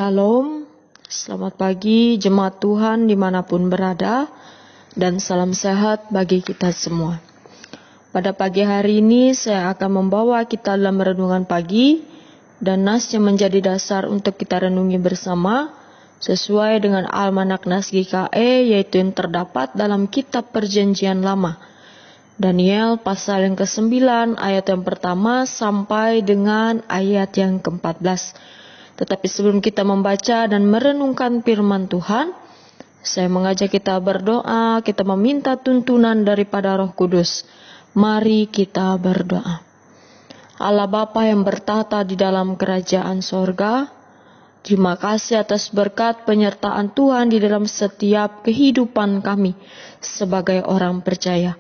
Shalom, selamat pagi jemaat Tuhan dimanapun berada, dan salam sehat bagi kita semua. Pada pagi hari ini saya akan membawa kita dalam renungan pagi, dan nas yang menjadi dasar untuk kita renungi bersama sesuai dengan Almanak Nas GKE, yaitu yang terdapat dalam kitab Perjanjian Lama. Daniel pasal yang ke-9 ayat yang pertama sampai dengan ayat yang ke-14. Tetapi sebelum kita membaca dan merenungkan firman Tuhan, saya mengajak kita berdoa, kita meminta tuntunan daripada Roh Kudus. Mari kita berdoa. Allah Bapa yang bertata di dalam kerajaan sorga, terima kasih atas berkat penyertaan Tuhan di dalam setiap kehidupan kami sebagai orang percaya.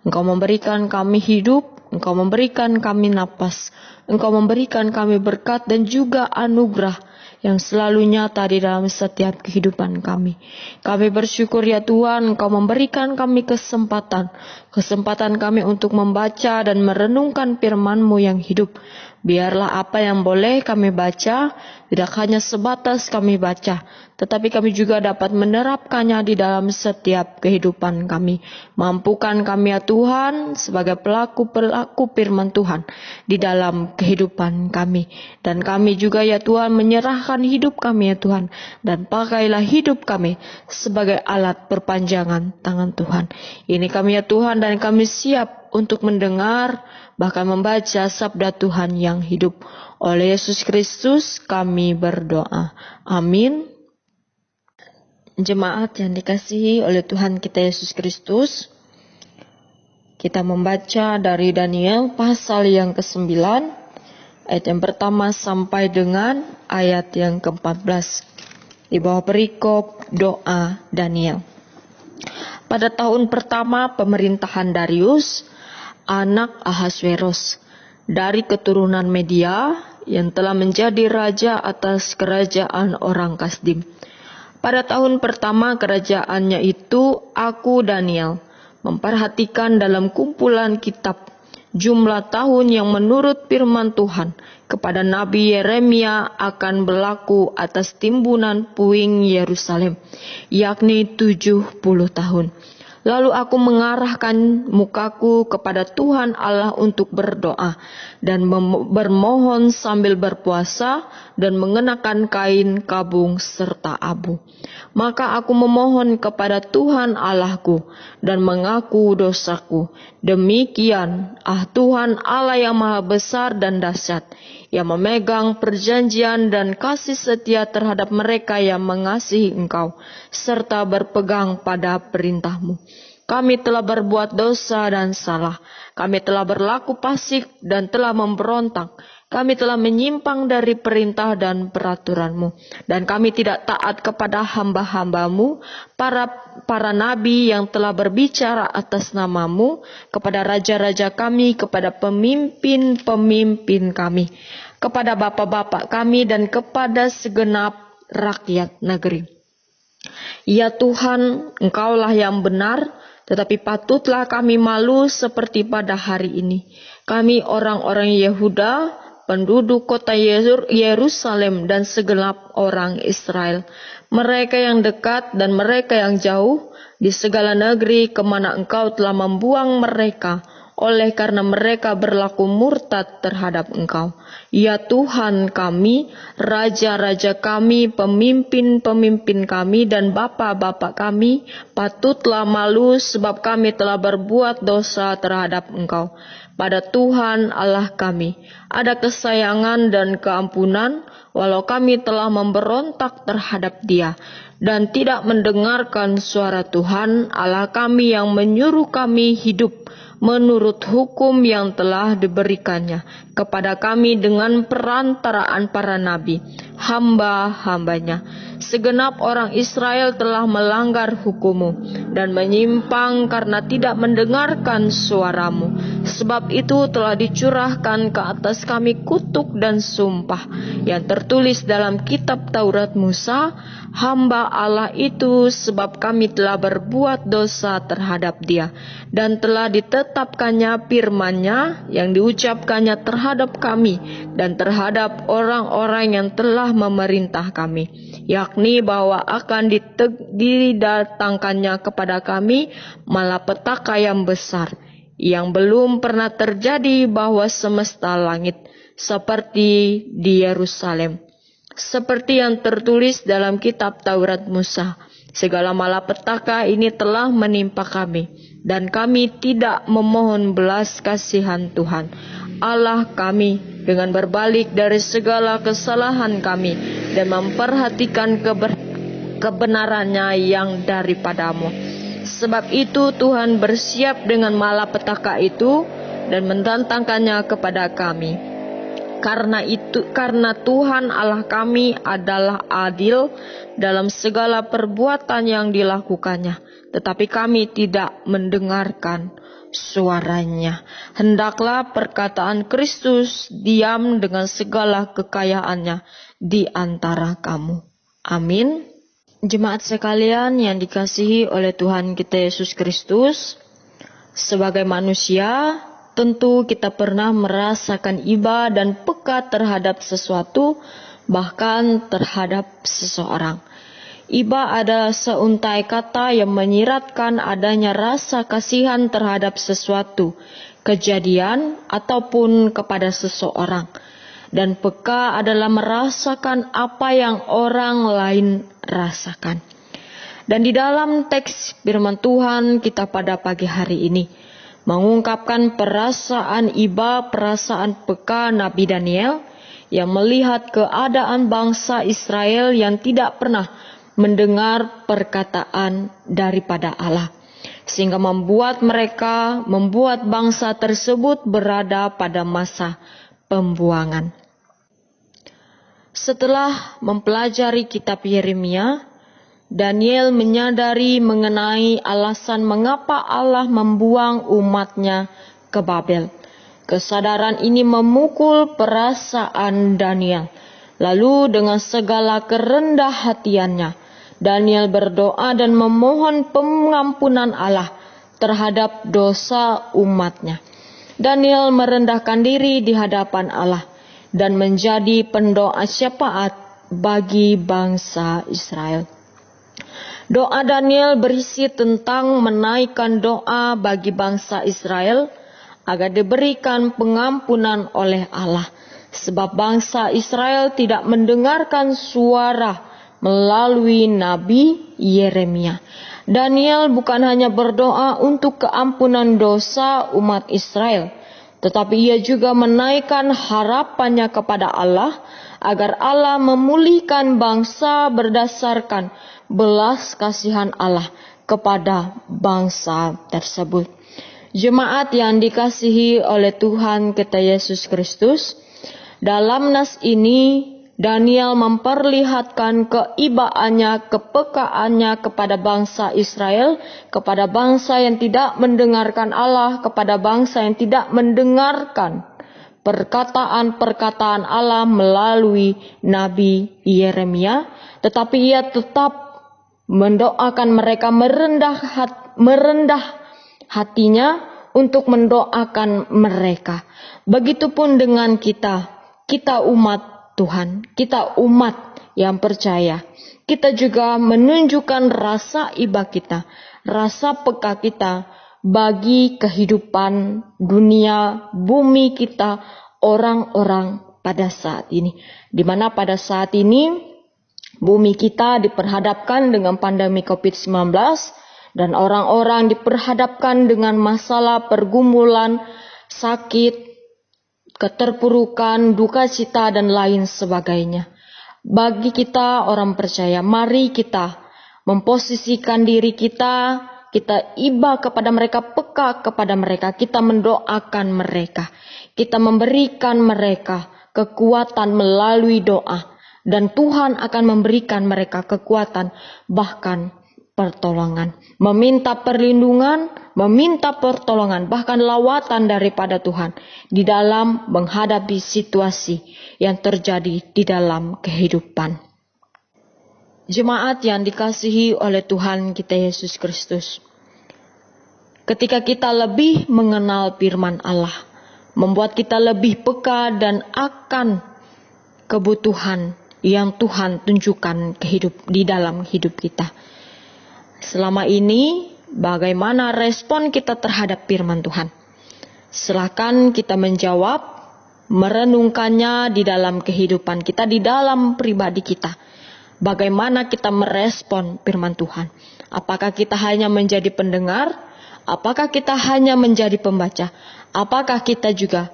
Engkau memberikan kami hidup, Engkau memberikan kami napas, Engkau memberikan kami berkat dan juga anugerah yang selalu nyata di dalam setiap kehidupan kami. Kami bersyukur ya Tuhan, Engkau memberikan kami kesempatan kami untuk membaca dan merenungkan firman-Mu yang hidup. Biarlah apa yang boleh kami baca, tidak hanya sebatas kami baca, tetapi kami juga dapat menerapkannya di dalam setiap kehidupan kami. Mampukan kami ya Tuhan sebagai pelaku firman Tuhan di dalam kehidupan kami. Dan kami juga ya Tuhan menyerahkan hidup kami ya Tuhan, dan pakailah hidup kami sebagai alat perpanjangan tangan Tuhan. Ini kami ya Tuhan, dan kami siap untuk mendengar bahkan membaca sabda Tuhan yang hidup. Oleh Yesus Kristus kami berdoa. Amin. Jemaat yang dikasihi oleh Tuhan kita Yesus Kristus, kita membaca dari Daniel pasal yang ke-9 ayat yang pertama sampai dengan ayat yang ke-14 di bawah perikop doa Daniel. Pada tahun pertama pemerintahan Darius, anak Ahasveros, dari keturunan Media, yang telah menjadi raja atas kerajaan orang Kasdim. Pada tahun pertama kerajaannya itu, aku Daniel memperhatikan dalam kumpulan kitab jumlah tahun yang menurut firman Tuhan kepada Nabi Yeremia akan berlaku atas timbunan puing Yerusalem, yakni 70 tahun. Lalu aku mengarahkan mukaku kepada Tuhan Allah untuk berdoa dan bermohon sambil berpuasa dan mengenakan kain kabung serta abu. Maka aku memohon kepada Tuhan Allahku dan mengaku dosaku. Demikian, Tuhan Allah yang maha besar dan dahsyat, yang memegang perjanjian dan kasih setia terhadap mereka yang mengasihi Engkau, serta berpegang pada perintah-Mu. Kami telah berbuat dosa dan salah. Kami telah berlaku fasik dan telah memberontak. Kami telah menyimpang dari perintah dan peraturan-Mu. Dan kami tidak taat kepada hamba-hamba-Mu, para nabi yang telah berbicara atas nama-Mu, kepada raja-raja kami, kepada pemimpin-pemimpin kami, kepada bapak-bapak kami, dan kepada segenap rakyat negeri. Ya Tuhan, Engkaulah yang benar, tetapi patutlah kami malu seperti pada hari ini. Kami orang-orang Yehuda, penduduk kota Yerusalem, dan segenap orang Israel, mereka yang dekat dan mereka yang jauh, di segala negeri kemana Engkau telah membuang mereka, oleh karena mereka berlaku murtad terhadap Engkau. Ya Tuhan kami, raja-raja kami, pemimpin-pemimpin kami, dan bapa-bapa kami, patutlah malu sebab kami telah berbuat dosa terhadap Engkau. Pada Tuhan Allah kami ada kesayangan dan keampunan, walau kami telah memberontak terhadap Dia dan tidak mendengarkan suara Tuhan Allah kami yang menyuruh kami hidup menurut hukum yang telah diberikannya kepada kami dengan perantaraan para nabi, hamba-hambanya. Segenap orang Israel telah melanggar hukum-Mu dan menyimpang karena tidak mendengarkan suara-Mu. Sebab itu telah dicurahkan ke atas kami kutuk dan sumpah yang tertulis dalam kitab Taurat Musa, hamba Allah itu, sebab kami telah berbuat dosa terhadap Dia, dan telah ditetapkannya firman-Nya yang diucapkannya terhadap kami dan terhadap orang-orang yang telah memerintah kami, yakni bahwa akan didatangkannya kepada kami malapetaka yang besar, yang belum pernah terjadi bawah semesta langit, seperti di Yerusalem. Seperti yang tertulis dalam kitab Taurat Musa, segala malapetaka ini telah menimpa kami, dan kami tidak memohon belas kasihan Tuhan Allah kami dengan berbalik dari segala kesalahan kami dan memperhatikan kebenarannya yang daripadamu. Sebab itu Tuhan bersiap dengan malapetaka itu dan mendatangkannya kepada kami. Karena Tuhan Allah kami adalah adil dalam segala perbuatan yang dilakukannya, tetapi kami tidak mendengarkan suaranya. Hendaklah perkataan Kristus diam dengan segala kekayaannya di antara kamu. Amin. Jemaat sekalian yang dikasihi oleh Tuhan kita Yesus Kristus, sebagai manusia, tentu kita pernah merasakan iba dan peka terhadap sesuatu, bahkan terhadap seseorang. Iba adalah seuntai kata yang menyiratkan adanya rasa kasihan terhadap sesuatu, kejadian, ataupun kepada seseorang. Dan peka adalah merasakan apa yang orang lain rasakan. Dan di dalam teks firman Tuhan kita pada pagi hari ini, mengungkapkan perasaan iba, perasaan peka Nabi Daniel yang melihat keadaan bangsa Israel yang tidak pernah mendengar perkataan daripada Allah, sehingga membuat bangsa tersebut berada pada masa pembuangan. Setelah mempelajari kitab Yeremia, Daniel menyadari mengenai alasan mengapa Allah membuang umatnya ke Babel. Kesadaran ini memukul perasaan Daniel. Lalu dengan segala kerendah hatiannya, Daniel berdoa dan memohon pengampunan Allah terhadap dosa umatnya. Daniel merendahkan diri di hadapan Allah dan menjadi pendoa syafaat bagi bangsa Israel. Doa Daniel berisi tentang menaikkan doa bagi bangsa Israel agar diberikan pengampunan oleh Allah, sebab bangsa Israel tidak mendengarkan suara melalui Nabi Yeremia. Daniel bukan hanya berdoa untuk keampunan dosa umat Israel, tetapi ia juga menaikkan harapannya kepada Allah agar Allah memulihkan bangsa berdasarkan belas kasihan Allah kepada bangsa tersebut. Jemaat yang dikasihi oleh Tuhan kita Yesus Kristus, dalam nas ini Daniel memperlihatkan keibaannya, kepekaannya kepada bangsa Israel, kepada bangsa yang tidak mendengarkan Allah, kepada bangsa yang tidak mendengarkan perkataan-perkataan Allah melalui Nabi Yeremia, tetapi ia tetap mendoakan mereka, merendah hatinya untuk mendoakan mereka. Begitupun dengan kita umat Tuhan, kita umat yang percaya. Kita juga menunjukkan rasa iba kita, rasa peka kita bagi kehidupan dunia, bumi kita, orang-orang pada saat ini. Di mana pada saat ini bumi kita diperhadapkan dengan pandemi COVID-19 dan orang-orang diperhadapkan dengan masalah pergumulan, sakit, keterpurukan, duka cita, dan lain sebagainya. Bagi kita orang percaya, mari kita memposisikan diri kita iba kepada mereka, peka kepada mereka, kita mendoakan mereka, kita memberikan mereka kekuatan melalui doa. Dan Tuhan akan memberikan mereka kekuatan, bahkan pertolongan. Meminta perlindungan, meminta pertolongan, bahkan lawatan daripada Tuhan di dalam menghadapi situasi yang terjadi di dalam kehidupan. Jemaat yang dikasihi oleh Tuhan kita Yesus Kristus. Ketika kita lebih mengenal firman Allah, membuat kita lebih peka dan akan kebutuhan yang Tuhan tunjukkan di dalam hidup kita. Selama ini, bagaimana respon kita terhadap firman Tuhan? Silakan kita menjawab, merenungkannya di dalam kehidupan kita, di dalam pribadi kita. Bagaimana kita merespon firman Tuhan? Apakah kita hanya menjadi pendengar? Apakah kita hanya menjadi pembaca? Apakah kita juga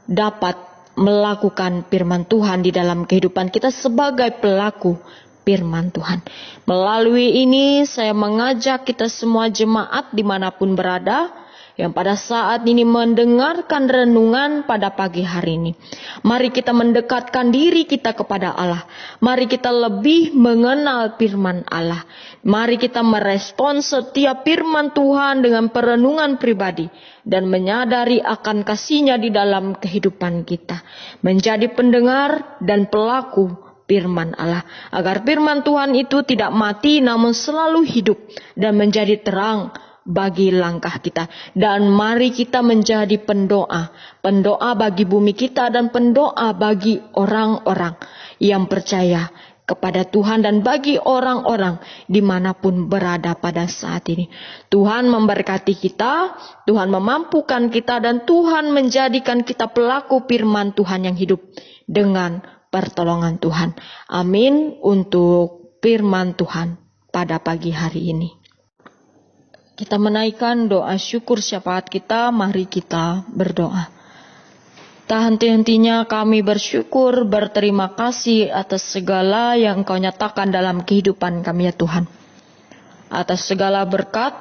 dapat melakukan firman Tuhan di dalam kehidupan kita sebagai pelaku firman Tuhan? Melalui ini saya mengajak kita semua jemaat dimanapun berada, yang pada saat ini mendengarkan renungan pada pagi hari ini. Mari kita mendekatkan diri kita kepada Allah. Mari kita lebih mengenal firman Allah. Mari kita merespon setiap firman Tuhan dengan perenungan pribadi dan menyadari akan kasih-Nya di dalam kehidupan kita. Menjadi pendengar dan pelaku firman Allah. Agar firman Tuhan itu tidak mati namun selalu hidup dan menjadi terang bagi langkah kita. Dan mari kita menjadi pendoa bagi bumi kita dan pendoa bagi orang-orang yang percaya kepada Tuhan dan bagi orang-orang dimanapun berada pada saat ini. Tuhan memberkati kita, Tuhan memampukan kita, dan Tuhan menjadikan kita pelaku firman Tuhan yang hidup dengan pertolongan Tuhan. Amin untuk firman Tuhan pada pagi hari ini. Kita menaikkan doa syukur syafaat kita, mari kita berdoa. Tak henti-hentinya kami bersyukur, berterima kasih atas segala yang Engkau nyatakan dalam kehidupan kami ya Tuhan. Atas segala berkat,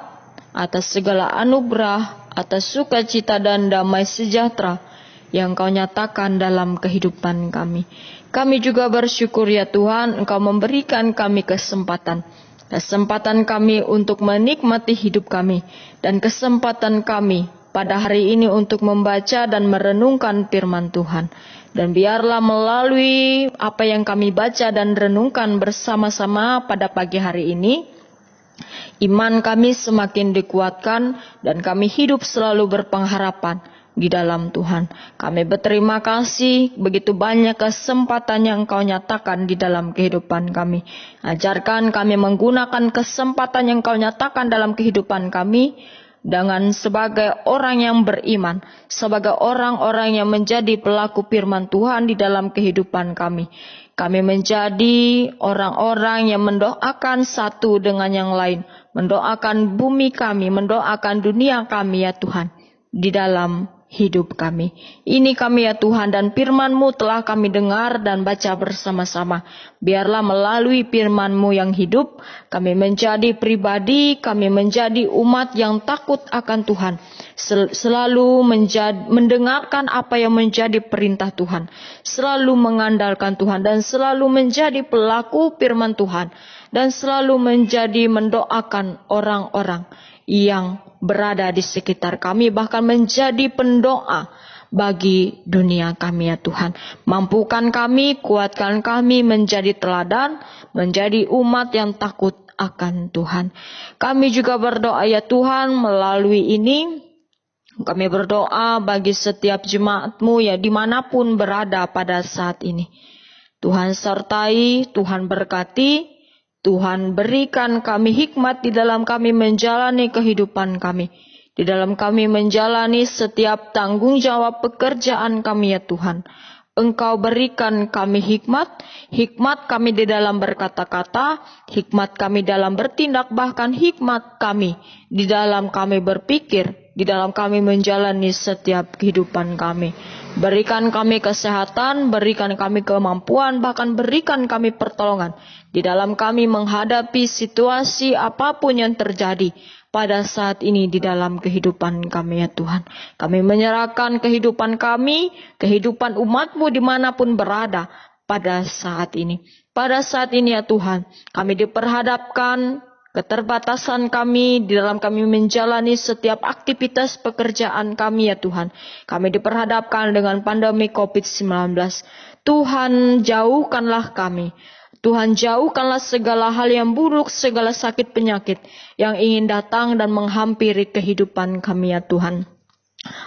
atas segala anugerah, atas sukacita dan damai sejahtera yang Engkau nyatakan dalam kehidupan kami. Kami juga bersyukur ya Tuhan, Engkau memberikan kami kesempatan kami untuk menikmati hidup kami, dan kesempatan kami pada hari ini untuk membaca dan merenungkan firman Tuhan. Dan biarlah melalui apa yang kami baca dan renungkan bersama-sama pada pagi hari ini, iman kami semakin dikuatkan dan kami hidup selalu berpengharapan di dalam Tuhan. Kami berterima kasih begitu banyak kesempatan yang Engkau nyatakan di dalam kehidupan kami. Ajarkan kami menggunakan kesempatan yang Engkau nyatakan dalam kehidupan kami dengan sebagai orang yang beriman, sebagai orang-orang yang menjadi pelaku firman Tuhan di dalam kehidupan kami. Kami menjadi orang-orang yang mendoakan satu dengan yang lain, mendoakan bumi kami, mendoakan dunia kami ya Tuhan, di dalam hidup kami. Ini kami ya Tuhan, dan firman-Mu telah kami dengar dan baca bersama-sama. Biarlah melalui firman-Mu yang hidup, kami menjadi pribadi, kami menjadi umat yang takut akan Tuhan. Selalu mendengarkan apa yang menjadi perintah Tuhan. Selalu mengandalkan Tuhan dan selalu menjadi pelaku firman Tuhan. Dan selalu mendoakan orang-orang yang berada di sekitar kami, bahkan menjadi pendoa bagi dunia kami ya Tuhan. Mampukan kami, kuatkan kami menjadi teladan, menjadi umat yang takut akan Tuhan. Kami juga berdoa ya Tuhan, melalui ini kami berdoa bagi setiap jemaat-Mu ya dimanapun berada pada saat ini. Tuhan sertai, Tuhan berkati, Tuhan berikan kami hikmat di dalam kami menjalani kehidupan kami. Di dalam kami menjalani setiap tanggung jawab pekerjaan kami ya Tuhan. Engkau berikan kami hikmat kami di dalam berkata-kata, hikmat kami dalam bertindak, bahkan hikmat kami di dalam kami berpikir, di dalam kami menjalani setiap kehidupan kami. Berikan kami kesehatan, berikan kami kemampuan, bahkan berikan kami pertolongan di dalam kami menghadapi situasi apapun yang terjadi pada saat ini di dalam kehidupan kami ya Tuhan. Kami menyerahkan kehidupan kami, kehidupan umat-Mu dimanapun berada pada saat ini. Pada saat ini ya Tuhan, kami diperhadapkan keterbatasan kami di dalam kami menjalani setiap aktivitas pekerjaan kami ya Tuhan. Kami diperhadapkan dengan pandemi COVID-19. Tuhan, jauhkanlah kami. Tuhan, jauhkanlah segala hal yang buruk, segala sakit penyakit yang ingin datang dan menghampiri kehidupan kami ya Tuhan.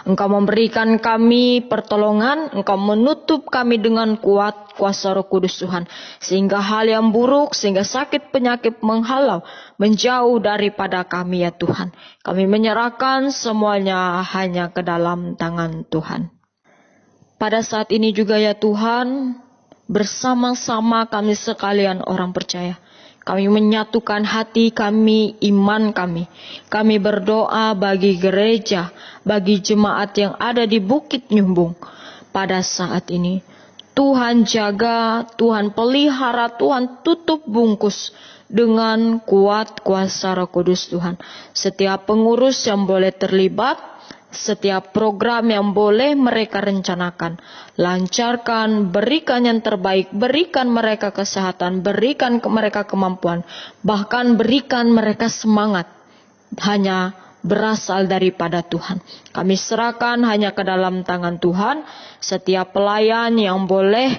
Engkau memberikan kami pertolongan, Engkau menutup kami dengan kuat kuasa Roh Kudus Tuhan. Sehingga hal yang buruk, sehingga sakit penyakit menghalau, menjauh daripada kami ya Tuhan. Kami menyerahkan semuanya hanya ke dalam tangan Tuhan. Pada saat ini juga ya Tuhan, bersama-sama kami sekalian orang percaya, kami menyatukan hati kami, iman kami. Kami berdoa bagi gereja, bagi jemaat yang ada di Bukit Nyumbung. Pada saat ini, Tuhan jaga, Tuhan pelihara, Tuhan tutup bungkus dengan kuat kuasa Roh Kudus Tuhan. Setiap pengurus yang boleh terlibat, setiap program yang boleh mereka rencanakan, lancarkan, berikan yang terbaik, berikan mereka kesehatan, berikan mereka kemampuan, bahkan berikan mereka semangat, hanya berasal daripada Tuhan. Kami serahkan hanya ke dalam tangan Tuhan. Setiap pelayan yang boleh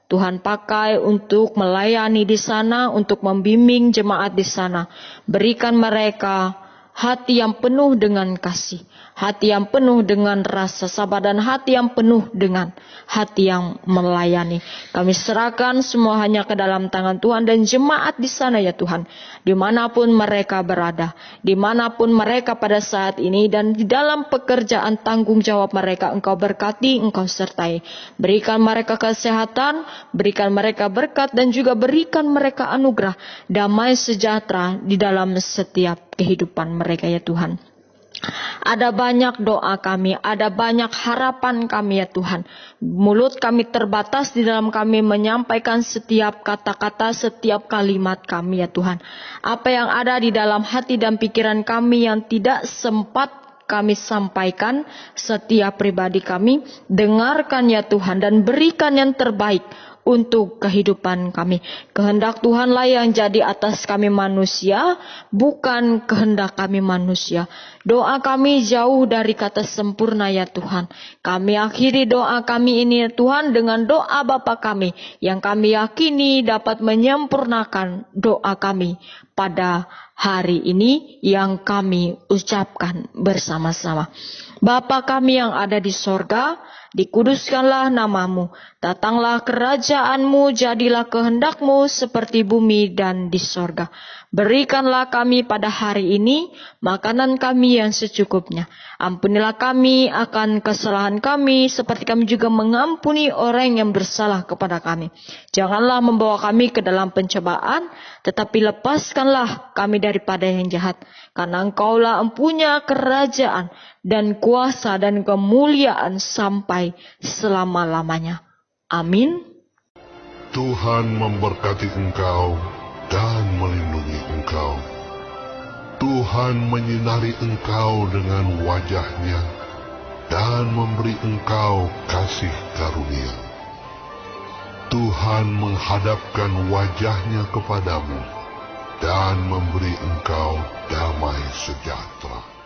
Tuhan pakai untuk melayani di sana, untuk membimbing jemaat di sana, berikan mereka hati yang penuh dengan kasih, hati yang penuh dengan rasa sabar, dan hati yang penuh dengan hati yang melayani. Kami serahkan semua hanya ke dalam tangan Tuhan dan jemaat di sana ya Tuhan. Dimanapun mereka berada, dimanapun mereka pada saat ini, dan di dalam pekerjaan tanggung jawab mereka, Engkau berkati, Engkau sertai. Berikan mereka kesehatan, berikan mereka berkat, dan juga berikan mereka anugerah, damai sejahtera di dalam setiap kehidupan mereka ya Tuhan. Ada banyak doa kami, ada banyak harapan kami ya Tuhan. Mulut kami terbatas di dalam kami menyampaikan setiap kata-kata, setiap kalimat kami ya Tuhan. Apa yang ada di dalam hati dan pikiran kami yang tidak sempat kami sampaikan, setiap pribadi kami, dengarkan ya Tuhan dan berikan yang terbaik untuk kehidupan kami. Kehendak Tuhanlah yang jadi atas kami manusia, bukan kehendak kami manusia. Doa kami jauh dari kata sempurna ya Tuhan. Kami akhiri doa kami ini ya Tuhan dengan doa Bapa kami, yang kami yakini dapat menyempurnakan doa kami pada hari ini yang kami ucapkan bersama-sama. Bapa kami yang ada di sorga, dikuduskanlah namamu, datanglah kerajaanmu, jadilah kehendakmu seperti bumi dan di sorga. Berikanlah kami pada hari ini makanan kami yang secukupnya. Ampunilah kami akan kesalahan kami, seperti kami juga mengampuni orang yang bersalah kepada kami. Janganlah membawa kami ke dalam pencobaan, tetapi lepaskanlah kami daripada yang jahat. Karena Engkaulah empunya kerajaan dan kuasa dan kemuliaan sampai selama-lamanya. Amin. Tuhan memberkati engkau dan melindungi engkau. Tuhan menyinari engkau dengan wajah-Nya dan memberi engkau kasih karunia. Tuhan menghadapkan wajah-Nya kepadamu dan memberi engkau damai sejahtera.